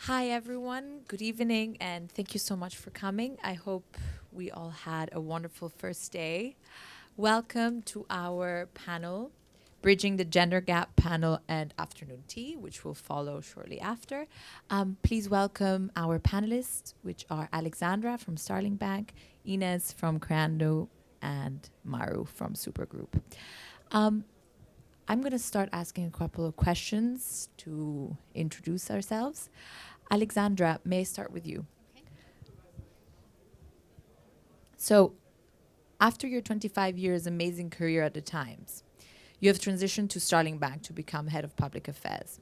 Hi, everyone. Good evening, and thank you so much for coming. I hope we all had a wonderful first day. Welcome to our panel, Bridging the Gender Gap panel and afternoon tea, which will follow shortly after. Please welcome our panelists, which are Alexandra from Starling Bank, Ines from Creandum, and Maru from Supergroup. I'm going to start asking a couple of questions to introduce ourselves. Alexandra, may I start with you? Okay. So, after your 25 years amazing career at the Times, you have transitioned to Starling Bank to become head of public affairs.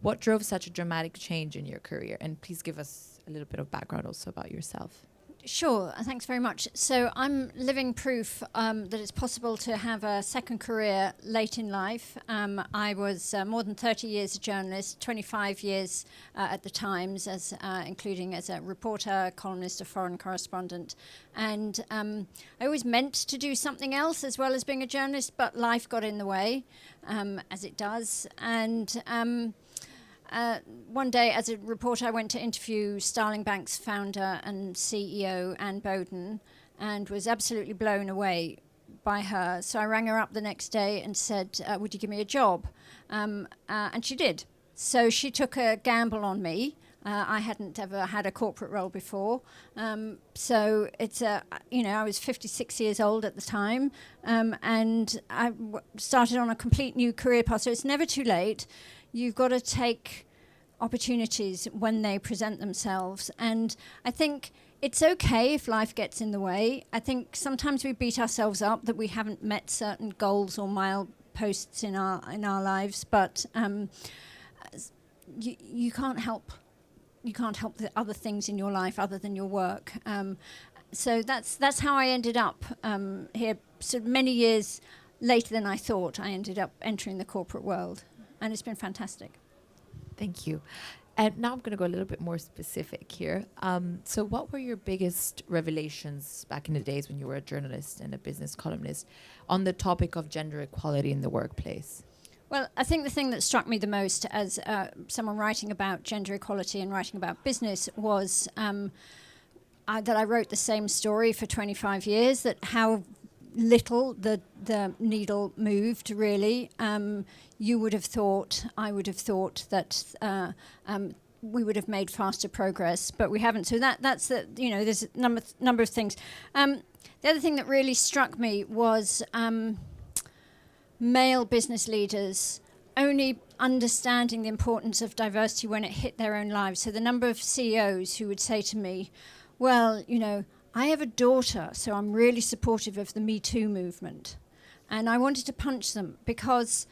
What drove such a dramatic change in your career? And please give us a little bit of background also about yourself. Sure, thanks very much. So I'm living proof that it's possible to have a second career late in life. I was more than 30 years a journalist, 25 years at the Times, including as a reporter, columnist, a foreign correspondent. And I always meant to do something else as well as being a journalist, but life got in the way, as it does. And one day, as a reporter, I went to interview Starling Bank's founder and CEO, Anne Bowden, and was absolutely blown away by her. So I rang her up the next day and said, would you give me a job? And she did. So she took a gamble on me. I hadn't ever had a corporate role before. So it's I was 56 years old at the time, and I started on a complete new career path. So it's never too late. You've got to take opportunities when they present themselves. And I think it's okay if life gets in the way. I think sometimes we beat ourselves up that we haven't met certain goals or mileposts in our lives, but you can't help the other things in your life other than your work. So that's how I ended up here. So many years later than I thought, I ended up entering the corporate world. And it's been fantastic. Thank you. And now I'm going to go a little bit more specific here. So what were your biggest revelations back in the days when you were a journalist and a business columnist on the topic of gender equality in the workplace? Well, I think the thing that struck me the most as someone writing about gender equality and writing about business was that I wrote the same story for 25 years, that how little the needle moved, really. I would have thought that we would have made faster progress, but we haven't. So that's there's a number of things. The other thing that really struck me was male business leaders only understanding the importance of diversity when it hit their own lives. So the number of CEOs who would say to me, well, I have a daughter, so I'm really supportive of the Me Too movement. And I wanted to punch them because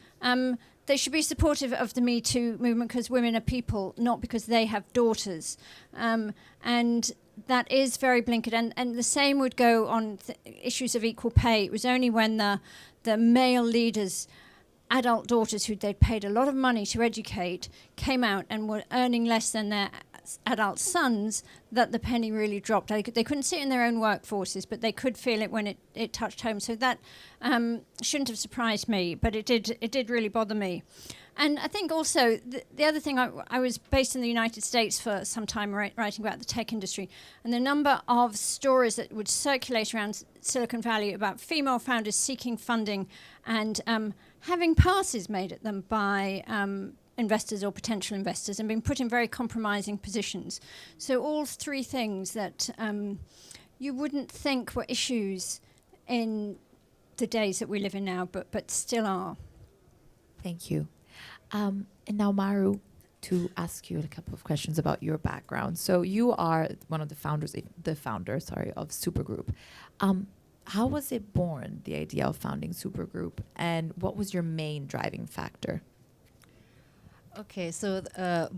they should be supportive of the Me Too movement because women are people, not because they have daughters. And that is very blinkered. And the same would go on issues of equal pay. It was only when the male leaders, adult daughters who they'd paid a lot of money to educate, came out and were earning less than their adult sons, that the penny really dropped. They couldn't see it in their own workforces, but they could feel it when it touched home. So that shouldn't have surprised me, but it did really bother me. And I think also the other thing, I was based in the United States for some time writing about the tech industry, and the number of stories that would circulate around Silicon Valley about female founders seeking funding and having passes made at them by investors or potential investors and being put in very compromising positions. So all three things that you wouldn't think were issues in the days that we live in now, but still are. Thank you. And now, Maru, to ask you a couple of questions about your background. So you are one of the founder of Supergroup. How was it born, the idea of founding Supergroup, and what was your main driving factor? Okay, so the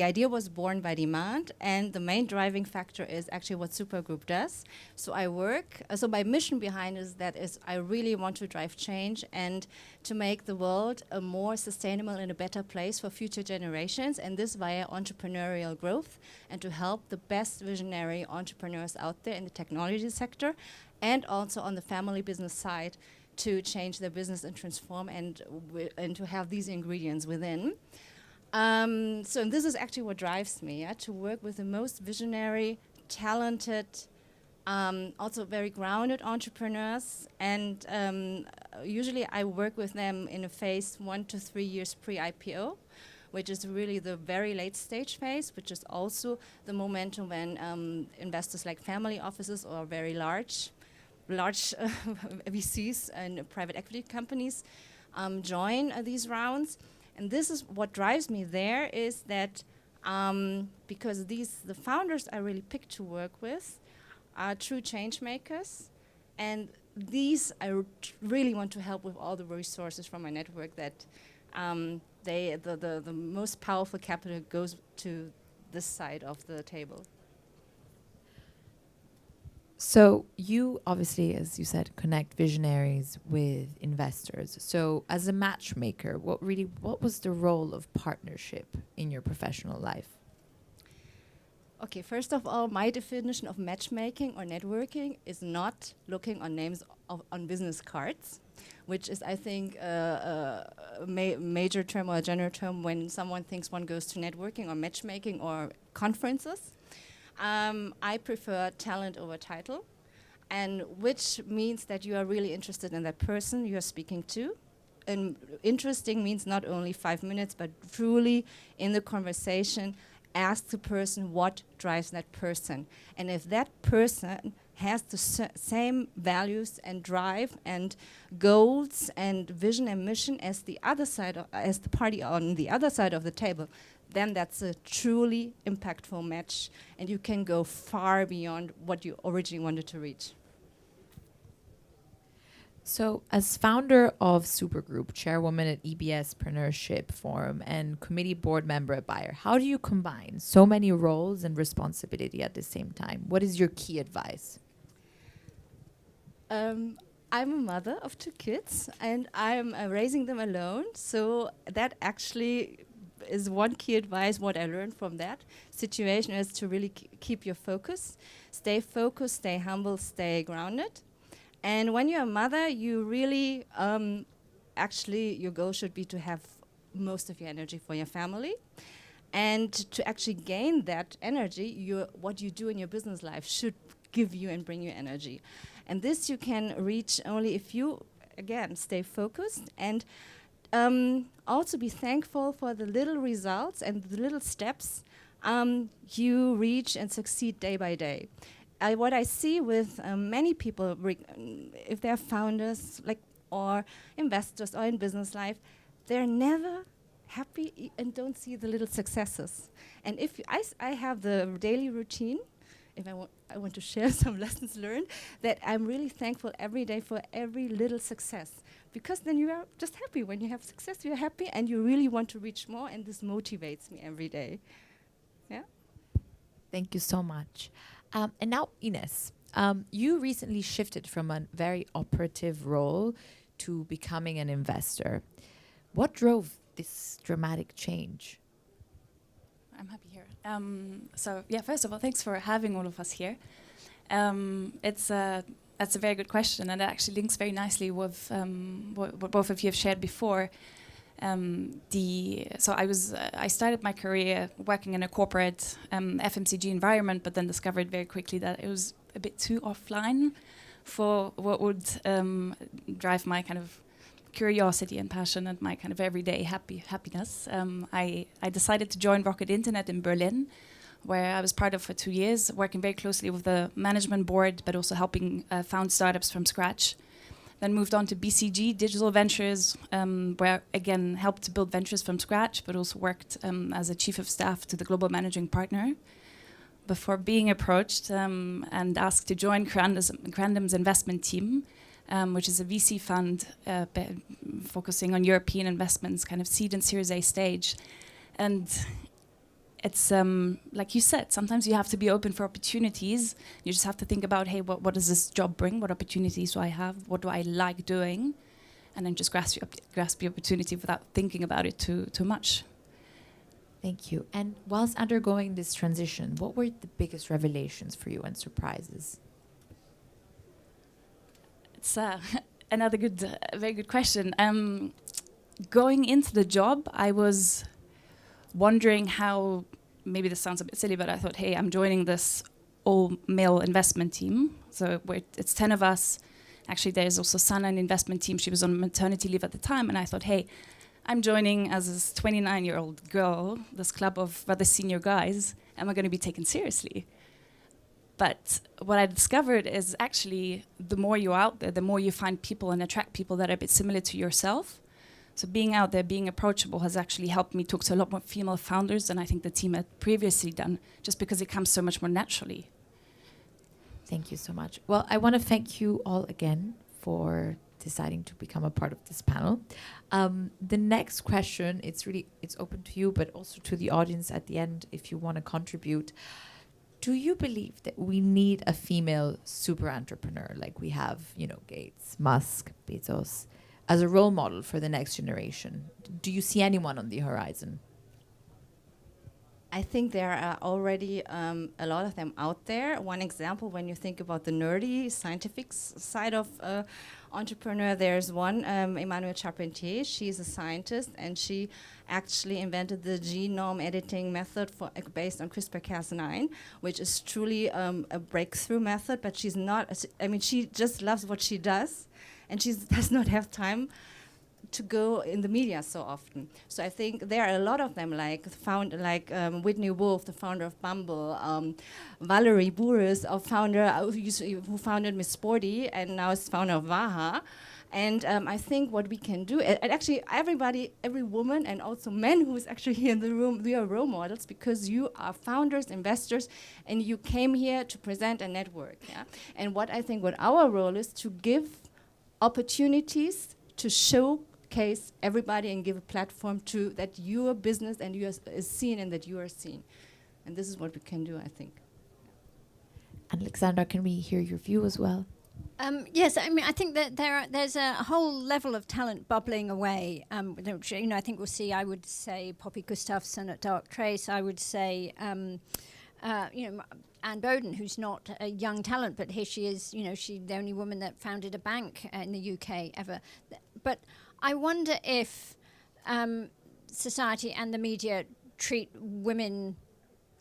idea was born by demand, and the main driving factor is actually what Supergroup does. So so my mission behind is I really want to drive change and to make the world a more sustainable and a better place for future generations, and this via entrepreneurial growth, and to help the best visionary entrepreneurs out there in the technology sector, and also on the family business side, to change their business and transform and to have these ingredients within. And this is actually what drives me, yeah, to work with the most visionary, talented, also very grounded entrepreneurs. And usually I work with them in a phase 1 to 3 years pre-IPO, which is really the very late stage phase, which is also the momentum when investors like family offices or very large VCs and private equity companies join these rounds. And this is what drives me there, is that because the founders I really pick to work with are true change makers, and these really want to help with all the resources from my network, that the most powerful capital goes to this side of the table. So you obviously, as you said, connect visionaries with investors. So as a matchmaker, what was the role of partnership in your professional life? Okay, first of all, my definition of matchmaking or networking is not looking on names on business cards, which is, I think, a major term or a general term when someone thinks one goes to networking or matchmaking or conferences. I prefer talent over title, and which means that you are really interested in that person you are speaking to. And interesting means not only 5 minutes, but truly in the conversation, ask the person what drives that person. And if that person has the same values and drive and goals and vision and mission as the other side, as the party on the other side of the table, then that's a truly impactful match, and you can go far beyond what you originally wanted to reach. So as founder of Supergroup, chairwoman at EBS Preneurship Forum, and committee board member at Bayer, how do you combine so many roles and responsibility at the same time? What is your key advice? I'm a mother of 2 kids, and I'm raising them alone, so that actually is one key advice. What I learned from that situation is to really keep your focus, stay humble, stay grounded. And when you're a mother, you really, actually, your goal should be to have most of your energy for your family. And to actually gain that energy, what you do in your business life should give you and bring you energy. And this you can reach only if you, again, stay focused, and also be thankful for the little results and the little steps you reach and succeed day by day. What I see with many people, if they're founders or investors or in business life, they're never happy and don't see the little successes. And if I have the daily routine, if I want to share some lessons learned, that I'm really thankful every day for every little success. Because then you are just happy. When you have success, you're happy, and you really want to reach more, and this motivates me every day. Yeah? Thank you so much. And now, Ines, you recently shifted from a very operative role to becoming an investor. What drove this dramatic change? I'm happy here. So yeah, first of all, thanks for having all of us here. That's a very good question, and it actually links very nicely with what both of you have shared before. I started my career working in a corporate FMCG environment, but then discovered very quickly that it was a bit too offline for what would drive my kind of curiosity and passion and my kind of everyday happiness. I decided to join Rocket Internet in Berlin, where I was part of for 2 years, working very closely with the management board, but also helping found startups from scratch. Then moved on to BCG Digital Ventures, where again helped to build ventures from scratch, but also worked as a chief of staff to the global managing partner. Before being approached and asked to join Creandum's investment team, which is a VC fund focusing on European investments, kind of seed and Series A stage. And it's like you said, sometimes you have to be open for opportunities. You just have to think about, hey, what does this job bring? What opportunities do I have? What do I like doing? And then just grasp the opportunity without thinking about it too much. Thank you. And whilst undergoing this transition, what were the biggest revelations for you and surprises? It's another very good question. Going into the job, I was wondering how, maybe this sounds a bit silly, but I thought, hey, I'm joining this all-male investment team. So it's 10 of us. Actually, there's also Sana in the investment team. She was on maternity leave at the time. And I thought, hey, I'm joining as this 29-year-old girl, this club of rather senior guys. Am I going to be taken seriously? But what I discovered is actually the more you're out there, the more you find people and attract people that are a bit similar to yourself. So being out there, being approachable has actually helped me talk to a lot more female founders than I think the team had previously done, just because it comes so much more naturally. Thank you so much. Well, I want to thank you all again for deciding to become a part of this panel. The next question, it's open to you, but also to the audience at the end if you want to contribute. Do you believe that we need a female super entrepreneur like we have, Gates, Musk, Bezos, as a role model for the next generation? Do you see anyone on the horizon? I think there are already a lot of them out there. One example, when you think about the nerdy scientific side of entrepreneur, there's one, Emmanuelle Charpentier. She's a scientist, and she actually invented the genome editing method based on CRISPR-Cas9, which is truly a breakthrough method. But she's not. She just loves what she does, and she does not have time to go in the media so often. So I think there are a lot of them, like Whitney Wolf, the founder of Bumble, Valerie Bourris, who founded Miss Sporty and now is founder of Vaha. And I think what we can do, and actually every woman and also men who is actually here in the room, we are role models because you are founders, investors, and you came here to present a network. Yeah? And what our role is to give opportunities to showcase everybody and give a platform to that your business and you is seen and that you are seen. And this is what we can do, I think. And Alexandra, can we hear your view as well? Yes, I think that there's a whole level of talent bubbling away. Which, I think we'll see. I would say Poppy Gustafsson at Dark Trace. I would say, Anne Bowden, who's not a young talent, but here she is. She's the only woman that founded a bank in the UK ever. But I wonder if society and the media treat women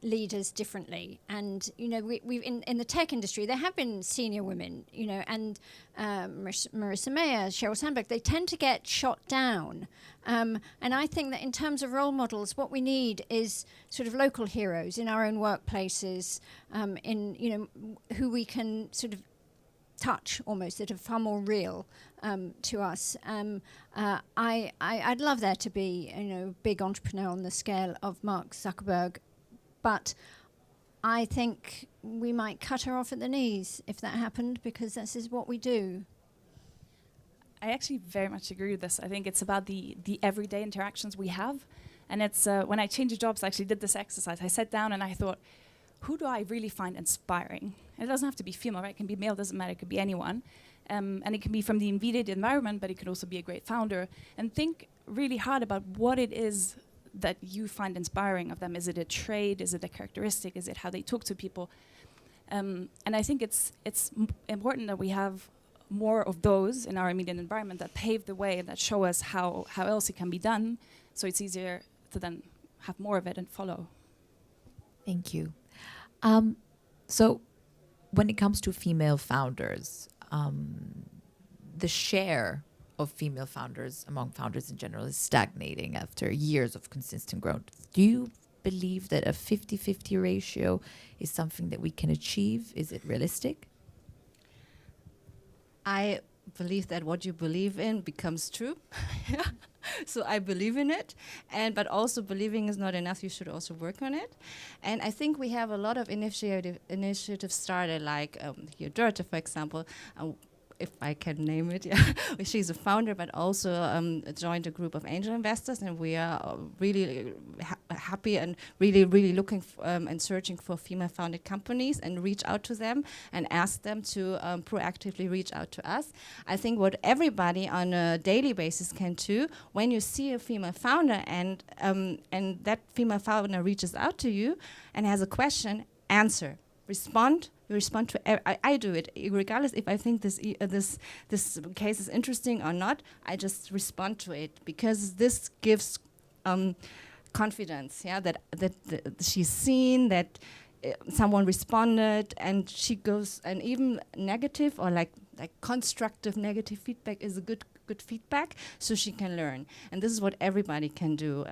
leaders differently. And we've in the tech industry there have been senior women, and Marissa Mayer, Sheryl Sandberg, they tend to get shot down, and I think that in terms of role models, what we need is sort of local heroes in our own workplaces, who we can sort of touch almost, that are far more real to us. I'd love there to be a big entrepreneur on the scale of Mark Zuckerberg. But I think we might cut her off at the knees if that happened, because this is what we do. I actually very much agree with this. I think it's about the everyday interactions we have. And it's when I changed jobs, I actually did this exercise. I sat down and I thought, who do I really find inspiring? And it doesn't have to be female, right? It can be male, doesn't matter. It could be anyone. And it can be from the immediate environment, but it could also be a great founder. And think really hard about what it is that you find inspiring of them. Is it a trait? Is it a characteristic? Is it how they talk to people? And I think it's important that we have more of those in our immediate environment that pave the way and that show us how else it can be done, so it's easier to then have more of it and follow. Thank you. So when it comes to female founders, the share of female founders among founders in general is stagnating after years of consistent growth. Do you believe that a 50-50 ratio is something that we can achieve? Is it realistic? I believe that what you believe in becomes true. So I believe in it, but also believing is not enough. You should also work on it. And I think we have a lot of initiatives started, like here Dörte, for example, if I can name it. Yeah. She's a founder, but also joined a group of angel investors, and we are really happy and really looking and searching for female-founded companies and reach out to them and ask them to proactively reach out to us. I think what everybody on a daily basis can do, when you see a female founder and that female founder reaches out to you and has a question, answer. Respond. You respond to. I do it regardless if I think this case is interesting or not. I just respond to it because this gives confidence, yeah, that she's seen, that someone responded, and she goes, and even negative or like constructive negative feedback is a good feedback, so she can learn. And this is what everybody can do,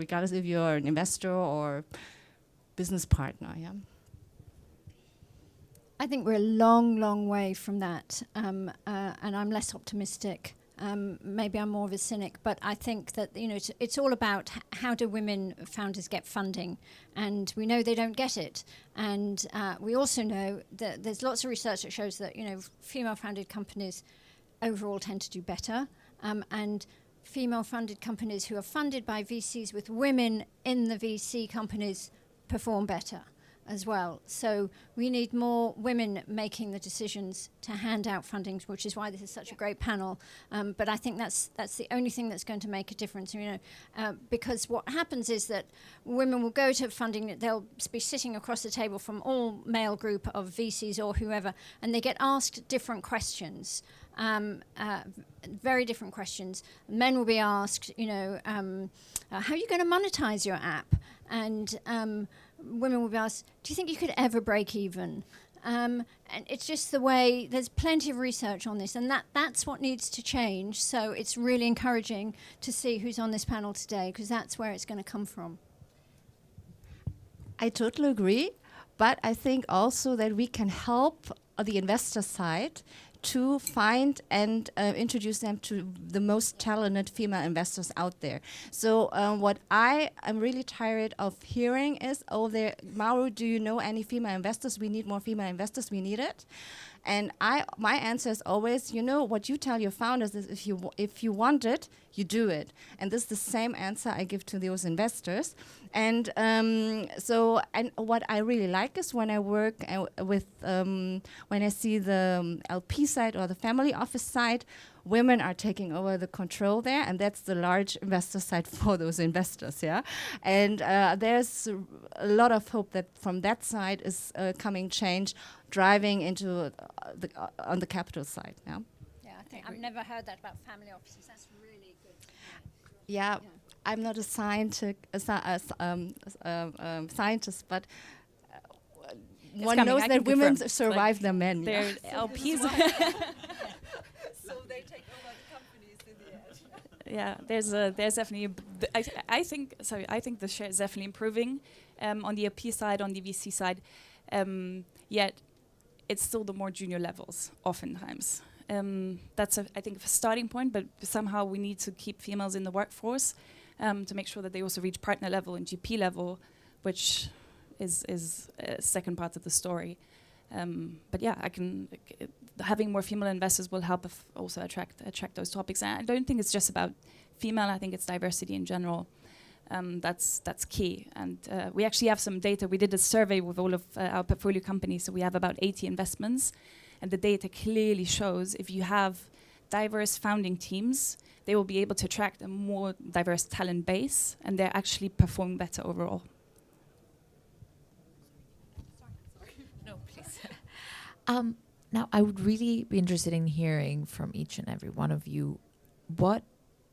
regardless if you're an investor or business partner. Yeah. I think we're a long, long way from that, and I'm less optimistic. Maybe I'm more of a cynic, but I think that it's all about how do women founders get funding, and we know they don't get it, and we also know that there's lots of research that shows that female-founded companies overall tend to do better, and female-funded companies who are funded by VCs with women in the VC companies perform better as well. So we need more women making the decisions to hand out funding, which is why this is such a great panel. But I think that's the only thing that's going to make a difference, because what happens is that women will go to funding, they'll be sitting across the table from all male group of VCs or whoever, and they get asked different questions. Very different questions. Men will be asked, how are you going to monetize your app? And women will be asked, do you think you could ever break even? And it's just the way, there's plenty of research on this, and that's what needs to change. So it's really encouraging to see who's on this panel today, because that's where it's going to come from. I totally agree, but I think also that we can help the investor side to find and introduce them to the most talented female investors out there. So what I am really tired of hearing is, Maru, do you know any female investors? We need more female investors, we need it. And my answer is always, what you tell your founders is if you want it, you do it. And this is the same answer I give to those investors. And and what I really like is when I work when I see the LP side or the family office side, women are taking over the control there, and that's the large investor side for those investors, yeah. And there's a lot of hope that from that side is coming change, driving into on the capital side, yeah. Yeah, I think I've never heard that about family offices. That's really good. Yeah. I'm not a scientist, but one knows that women survive their men. They're LPs. So they take over the companies in the end. Yeah, there's definitely. I think the share is definitely improving on the LP side, on the VC side. Yet it's still the more junior levels, oftentimes. That's I think a starting point, but somehow we need to keep females in the workforce. To make sure that they also reach partner level and GP level, which is second part of the story. But yeah, having more female investors will help also attract those topics. And I don't think it's just about female. I think it's diversity in general. That's key. And we actually have some data. We did a survey with all of our portfolio companies, so we have about 80 investments, and the data clearly shows if you have diverse founding teams, they will be able to attract a more diverse talent base, and they're actually performing better overall. No, please. Now, I would really be interested in hearing from each and every one of you, what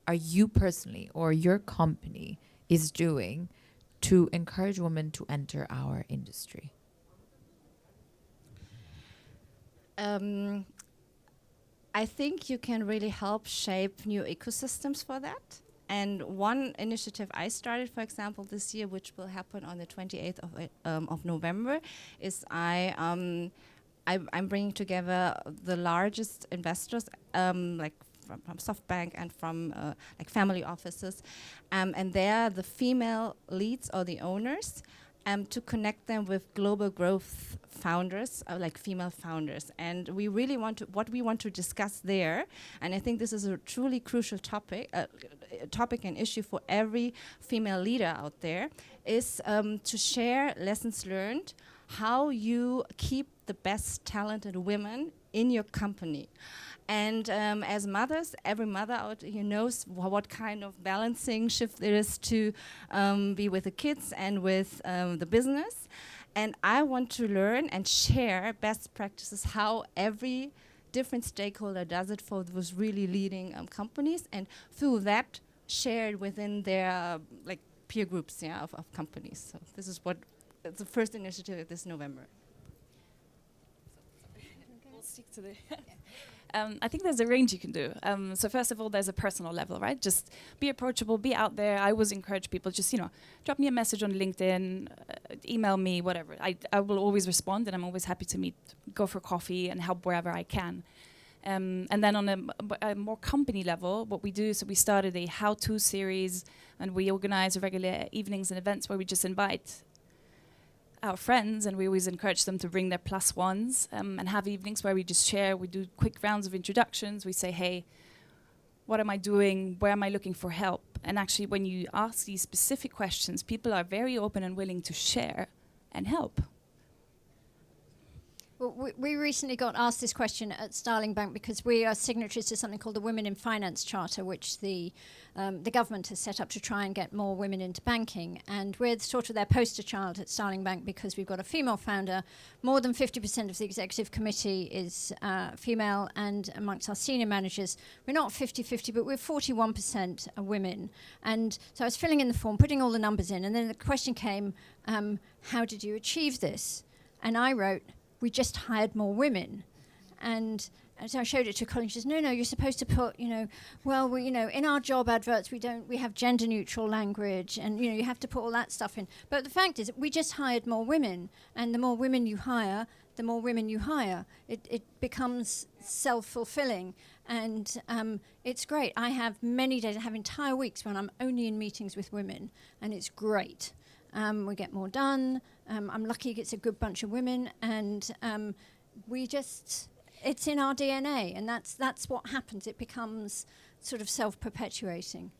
are you personally or your company is doing to encourage women to enter our industry? I think you can really help shape new ecosystems for that. And one initiative I started, for example, this year, which will happen on the 28th of November, is I'm bringing together the largest investors, like from SoftBank and from like family offices, and they're the female leads or the owners. To connect them with global growth founders, like female founders. And we really what we want to discuss there, and I think this is a truly crucial topic and issue for every female leader out there, is to share lessons learned, how you keep the best talented women in your company. And as mothers, every mother out here knows what kind of balancing shift there is to be with the kids and with the business. And I want to learn and share best practices, how every different stakeholder does it for those really leading companies, and through that shared within their peer groups, of companies. So this is what the first initiative this November. We'll stick to the. I think there's a range you can do. So first of all, there's a personal level, right? Just be approachable, be out there. I always encourage people, just, drop me a message on LinkedIn, email me, whatever. I will always respond, and I'm always happy to meet, go for coffee and help wherever I can. And then on a more company level, what we do, so we started a how-to series, and we organize regular evenings and events where we just invite our friends, and we always encourage them to bring their plus ones, and have evenings where we just share. We do quick rounds of introductions. We say, hey, what am I doing? Where am I looking for help? And actually, when you ask these specific questions, people are very open and willing to share and help. Well, we recently got asked this question at Starling Bank because we are signatories to something called the Women in Finance Charter, which the government has set up to try and get more women into banking. And we're sort of their poster child at Starling Bank because we've got a female founder. More than 50% of the executive committee is female, and amongst our senior managers, we're not 50-50, but we're 41% are women. And so I was filling in the form, putting all the numbers in, and then the question came, how did you achieve this? And I wrote, we just hired more women. And so I showed it to a colleague. She says, no, you're supposed to put, in our job adverts, we have gender neutral language, and, you have to put all that stuff in. But the fact is, we just hired more women, and the more women you hire, the more women you hire. It becomes self-fulfilling, and it's great. I have many days, I have entire weeks when I'm only in meetings with women, and it's great. We get more done. I'm lucky it's a good bunch of women, and it's in our DNA, and that's what happens. It becomes sort of self-perpetuating.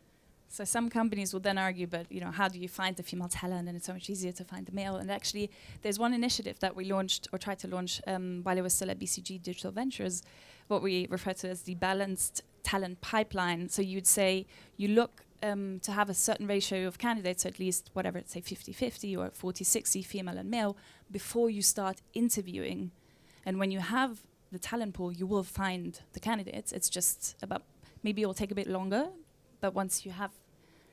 So some companies will then argue, but how do you find the female talent? And it's so much easier to find the male. And actually, there's one initiative that we launched or tried to launch while I was still at BCG Digital Ventures, what we refer to as the balanced talent pipeline. So you'd say you look to have a certain ratio of candidates, at least whatever, say 50-50 or 40-60 female and male, before you start interviewing. And when you have the talent pool, you will find the candidates. It's just about, maybe it will take a bit longer, but once you have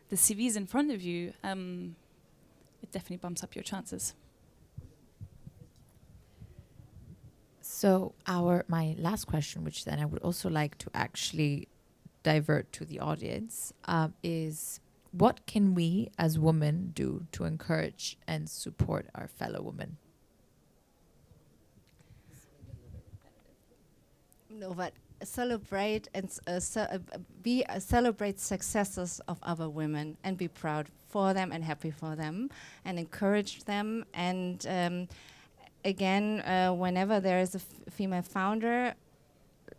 the CVs in front of you, it definitely bumps up your chances. So my last question, which then I would also like to actually divert to the audience, is what can we as women do to encourage and support our fellow women? No, but celebrate and celebrate successes of other women and be proud for them and happy for them and encourage them. And again, whenever there is a female founder,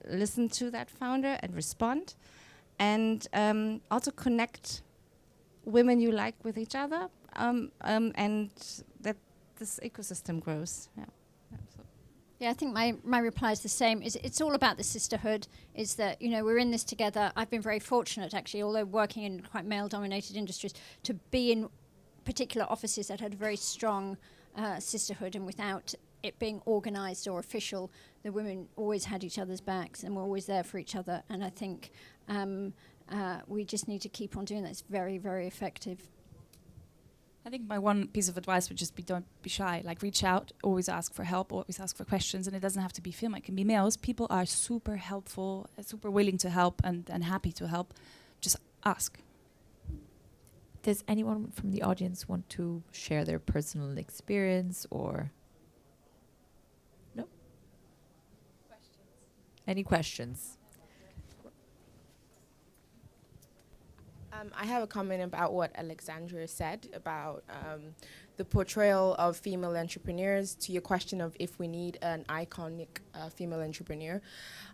listen to that founder and respond, and also connect women you like with each other, and that this ecosystem grows. Yeah, I think my reply is the same. It's all about the sisterhood. Is that we're in this together. I've been very fortunate, actually, although working in quite male-dominated industries, to be in particular offices that had a very strong sisterhood, and without it being organised or official, the women always had each other's backs and were always there for each other. And I think we just need to keep on doing that. It's very, very effective. I think my one piece of advice would just be, don't be shy. Like, reach out, always ask for help, always ask for questions, and it doesn't have to be female, it can be males. People are super helpful, super willing to help, and happy to help. Just ask. Does anyone from the audience want to share their personal experience or... No? Any questions? I have a comment about what Alexandra said about the portrayal of female entrepreneurs, to your question of if we need an iconic female entrepreneur.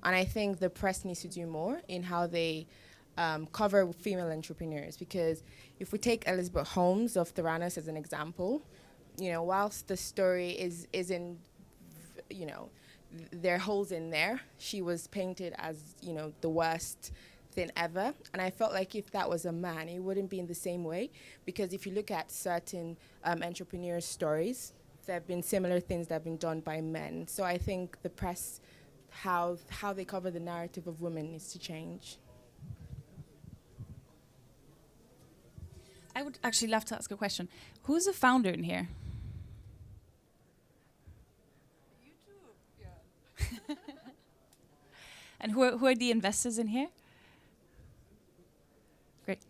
And I think the press needs to do more in how they cover female entrepreneurs, because if we take Elizabeth Holmes of Theranos as an example, whilst the story isn't, there are holes in there, she was painted as, the worst thing ever. And I felt like if that was a man, it wouldn't be in the same way, because if you look at certain entrepreneur stories, there have been similar things that have been done by men. So I think the press, how they cover the narrative of women needs to change. I would actually love to ask a question. Who's a founder in here? You too. Yeah. And who are the investors in here? Great.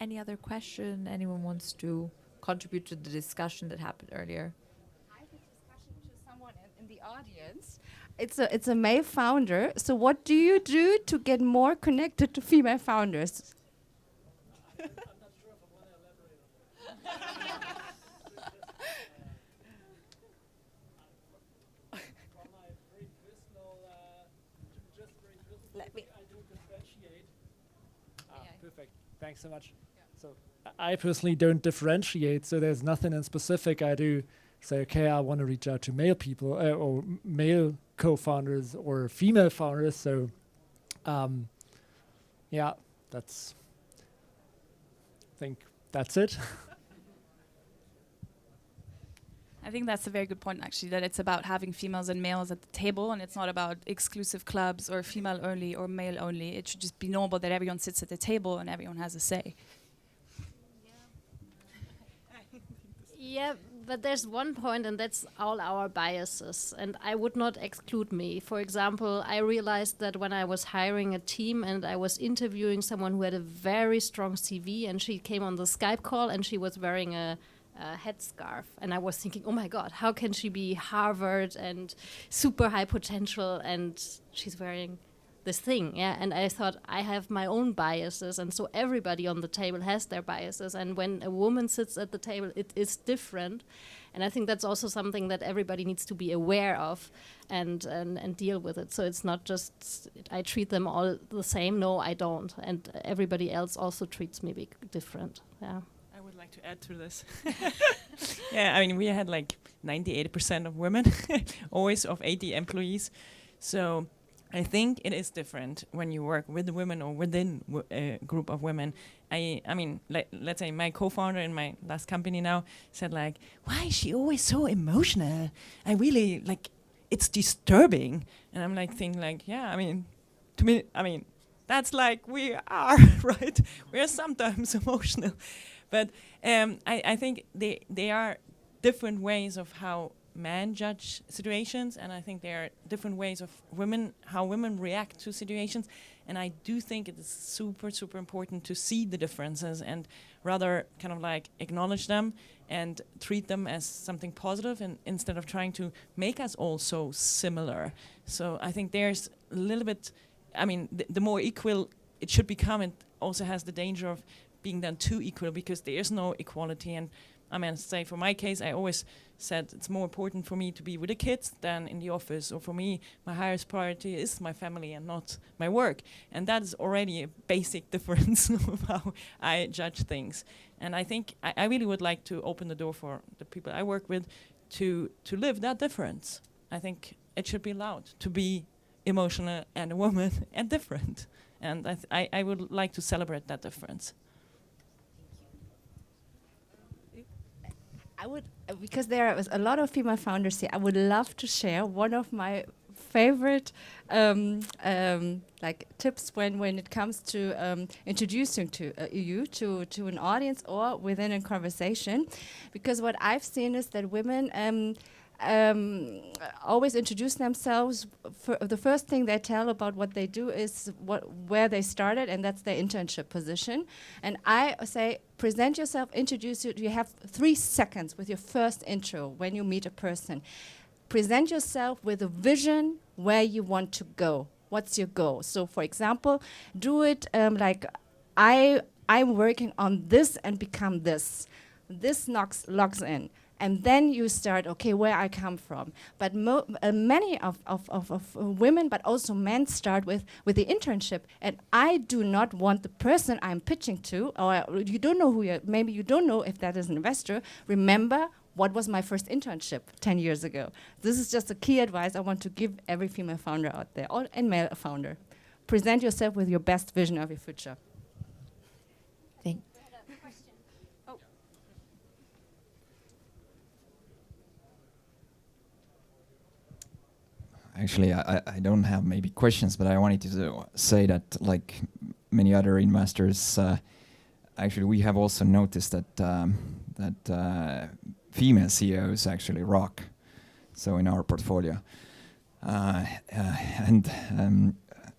Any other question? Anyone wants to contribute to the discussion that happened earlier? I have a discussion to someone in the audience. It's a male founder. So what do you do to get more connected to female founders? I'm not sure if I want to elaborate on that. From my very personal, just very personal, Let me- I do differentiate. Perfect. Thanks so much. So I personally don't differentiate. So there's nothing in specific I do. Say, okay, I want to reach out to male people or male co-founders or female founders. So, yeah, I think that's it. I think that's a very good point, actually, that it's about having females and males at the table, and it's not about exclusive clubs or female only or male only. It should just be normal that everyone sits at the table and everyone has a say. Yeah, but there's one point, and that's all our biases. And I would not exclude me. For example, I realized that when I was hiring a team and I was interviewing someone who had a very strong CV, and she came on the Skype call and she was wearing a headscarf. And I was thinking, oh my God, how can she be Harvard and super high potential and she's wearing this thing? Yeah, and I thought I have my own biases, and so everybody on the table has their biases, and when a woman sits at the table it is different, and I think that's also something that everybody needs to be aware of and deal with it. So it's not just I treat them all the same. No, I don't, and everybody else also treats me different. Yeah. I would like to add to this. Yeah, I mean, we had like 98% of women, always of 80 employees. So I think it is different when you work with the women or within a group of women. I mean, let's say my co-founder in my last company now said like, why is she always so emotional? I really like, it's disturbing. And I'm like thinking like, yeah, I mean, to me, I mean, that's like we are, right? We are sometimes emotional. But I think they are different ways of how men judge situations, and I think there are different ways of how women react to situations. And I do think it is super, super important to see the differences and rather kind of like acknowledge them and treat them as something positive, and instead of trying to make us all so similar. So I think there's a little bit, I mean, the more equal it should become, it also has the danger of being done too equal, because there is no equality. And I mean, say for my case, I always said it's more important for me to be with the kids than in the office, or for me, my highest priority is my family and not my work. And that is already a basic difference of how I judge things. And I think I really would like to open the door for the people I work with to live that difference. I think it should be allowed to be emotional and a woman and different. And I would like to celebrate that difference. I would, because there is a lot of female founders here, I would love to share one of my favorite like tips when it comes to introducing to you to an audience or within a conversation. Because what I've seen is that women always introduce themselves. The first thing they tell about what they do is where they started, and that's their internship position. And I say, present yourself, introduce you. You have 3 seconds with your first intro when you meet a person. Present yourself with a vision where you want to go. What's your goal? So, for example, do it like I'm working on this and become this. This logs in. And then you start, okay, where I come from. But many of women, but also men, start with the internship. And I do not want the person I'm pitching to, or you don't know who maybe you don't know if that is an investor. Remember, what was my first internship 10 years ago? This is just a key advice I want to give every female founder out there, and male founder. Present yourself with your best vision of your future. actually, I don't have maybe questions, but I wanted to say that, like many other investors, actually we have also noticed that female CEOs actually rock. So in our portfolio, and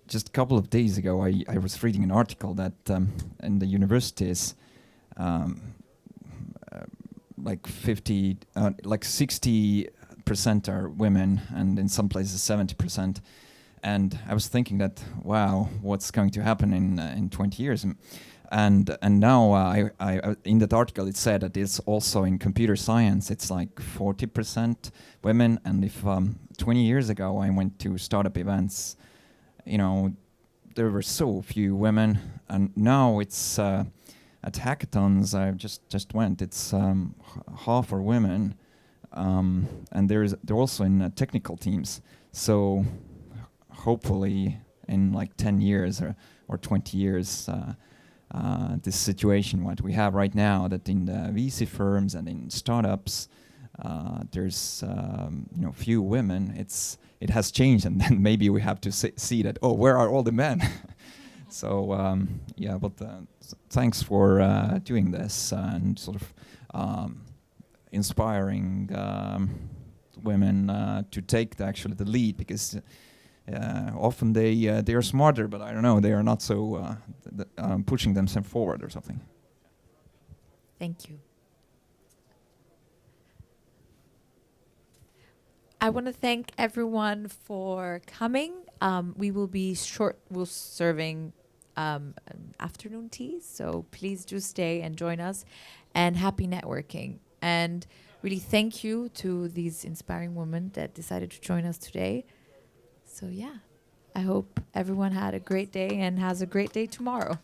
just a couple of days ago, I was reading an article that in the universities, like 60% are women, and in some places 70%. And I was thinking that, wow, what's going to happen in 20 years? And now I in that article it said that it's also in computer science it's like 40% women. And if 20 years ago I went to startup events, you know, there were so few women, and now it's at hackathons I just went, it's half are women, and they're also in technical teams. So hopefully in like 10 years or 20 years, this situation what we have right now, that in the VC firms and in startups, there's few women. It has changed, and then maybe we have to see that. Oh, where are all the men? So yeah, but thanks for doing this and sort of inspiring women to take the lead, because often they are smarter, but I don't know, they are not so pushing themselves forward or something. Thank you. I want to thank everyone for coming. We will be serving afternoon tea, so please do stay and join us, and happy networking. And really thank you to these inspiring women that decided to join us today. So yeah, I hope everyone had a great day and has a great day tomorrow.